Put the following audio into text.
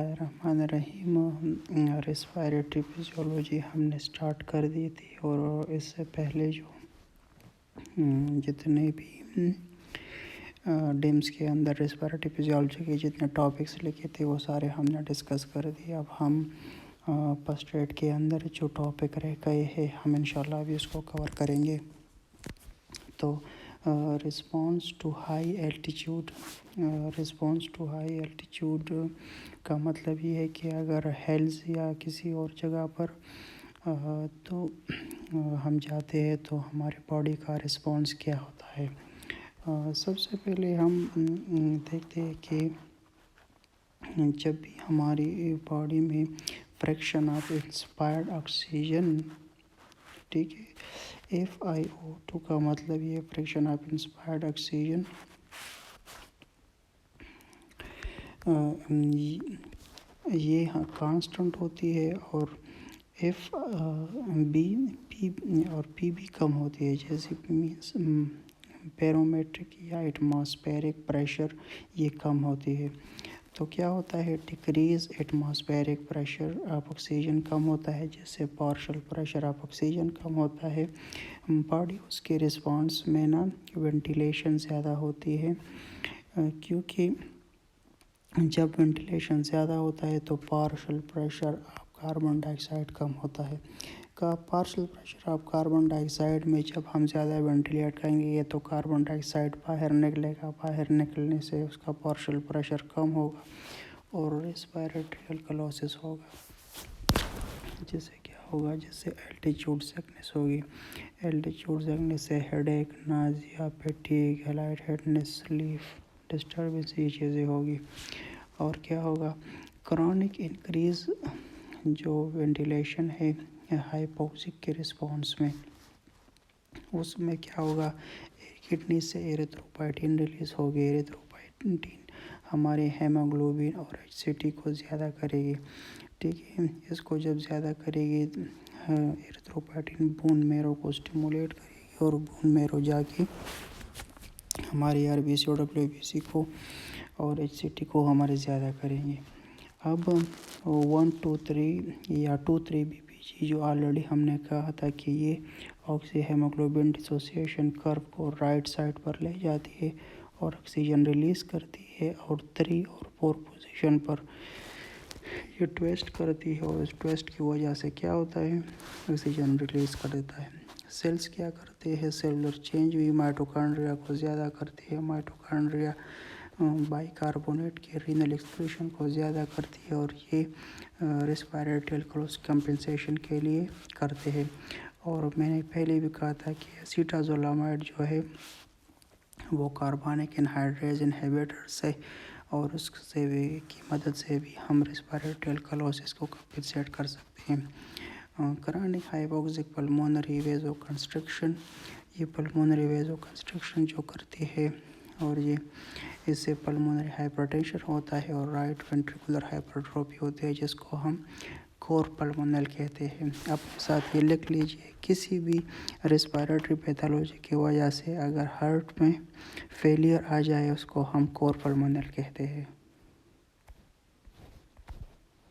الرحیم respiratory physiology ہم نے سٹارٹ کر دی تھی، اور اس سے پہلے جو جتنے بھی ڈیمز کے اندر ریسپائریٹری فزیولوجی کے جتنے ٹاپکس لکھے تھے وہ سارے ہم نے ڈسکس کر دیے۔ اب ہم فرسٹ ایڈ کے اندر جو ٹاپک رہ گئے ہیں ہم انشاءاللہ ابھی اس کو کور کریں گے۔ تو response to high altitude, response to high altitude کا مطلب یہ ہے کہ اگر ہیلز یا کسی اور جگہ پر تو ہم جاتے ہیں تو ہمارے باڈی کا رسپانس کیا ہوتا ہے۔ سب سے پہلے ہم دیکھتے ہیں کہ جب بھی ہماری باڈی میں فریکشن آف انسپائرڈ آکسیجن، ٹھیک ہے، FiO2 کا مطلب یہ فریکشن آف انسپائرڈ آکسیجن، یہ کانسٹنٹ ہوتی ہے، اور پی بھی کم ہوتی ہے، جیسے مینس بیرومیٹرک یا ایٹماسفیرک پریشر یہ کم ہوتی ہے۔ تو کیا ہوتا ہے، decrease atmospheric pressure of oxygen کم ہوتا ہے، جس سے پارشل پریشر آف آکسیجن کم ہوتا ہے۔ باڈی اس کے رسپانس میں وینٹیلیشن زیادہ ہوتی ہے، کیونکہ جب وینٹیلیشن زیادہ ہوتا ہے تو partial pressure of carbon dioxide کم ہوتا ہے۔ Partial pressure of carbon dioxide میں جب ہم زیادہ وینٹیلیٹ کریں گے تو کاربن ڈائی آکسائڈ باہر نکلے گا، باہر نکلنے سے اس کا پارشل پریشر کم ہوگا اور ریسپائریٹری الکلوسس ہوگا، جس سے کیا ہوگا، جس سے الٹیچیوڈ سکنس ہوگی۔ الٹیچیوڈ سکنس سے ہیڈ ایک، نازیا، پیٹیگ، لائٹ ہیڈنس، سلیپ ڈسٹربنس، یہ چیزیں ہوگی۔ اور کیا ہوگا، کرونک انکریز جو وینٹیلیشن ہے ہائپوکسک کے رسپانس میں، اس میں کیا ہوگا، کڈنی سے ایریتھروپوئٹن ریلیز ہوگی۔ ایریتھروپوئٹن ہمارے ہیموگلوبن اور HCT کو زیادہ کرے گی، ٹھیک ہے۔ اس کو جب زیادہ کرے گی ایریتھروپوئٹن بون میرو کو سٹیمولیٹ کرے گی، اور بون میرو جا کے ہماری RBC اور WBC کو اور HCT کو ہمارے زیادہ کریں گے۔ اب 1 2 3 یا 2 3 BPG جو آلریڈی ہم نے کہا تھا کہ یہ آکسی ہیموگلوبن ڈسوسیشن کرو کو رائٹ سائڈ پر لے جاتی ہے اور آکسیجن ریلیز کرتی ہے، اور 3 اور 4 پوزیشن پر یہ ٹویسٹ کرتی ہے، اور اس ٹویسٹ کی وجہ سے کیا ہوتا ہے، آکسیجن ریلیز کر دیتا ہے۔ سیلز کیا کرتے ہیں، سیلولر چینج بھی مائٹوکانڈریا کو زیادہ کرتی ہے۔ مائٹوکانڈریا بائی کاربونیٹ کے رینل ایکسکریشن کو زیادہ کرتی ہے، اور یہ ریسپائریٹری الکلوس کمپنسیشن کے لیے کرتے ہیں۔ اور میں نے پہلے بھی کہا تھا کہ اسیٹازولامائڈ جو ہے وہ کاربونک انہائیڈریز انہیبیٹر سے، اور اس سے بھی کی مدد سے بھی ہم ریسپائریٹری الکلوسس کو کمپنسیٹ کر سکتے ہیں۔ کرونک ہائپوکسک پلمونری ویزو کنسٹرکشن، یہ پلمونری ویزو کنسٹرکشن جو کرتی ہے، اور یہ اس سے پلمونری ہائپرٹینشن ہوتا ہے، اور رائٹ وینٹریکولر ہائپرٹروفی ہوتی ہے، جس کو ہم کور پلمونل کہتے ہیں۔ اپنے ساتھ یہ لکھ لیجئے، کسی بھی ریسپائریٹری پیتھولوجی کی وجہ سے اگر ہارٹ میں فیلئر آ جائے اس کو ہم کور پلمونل کہتے ہیں۔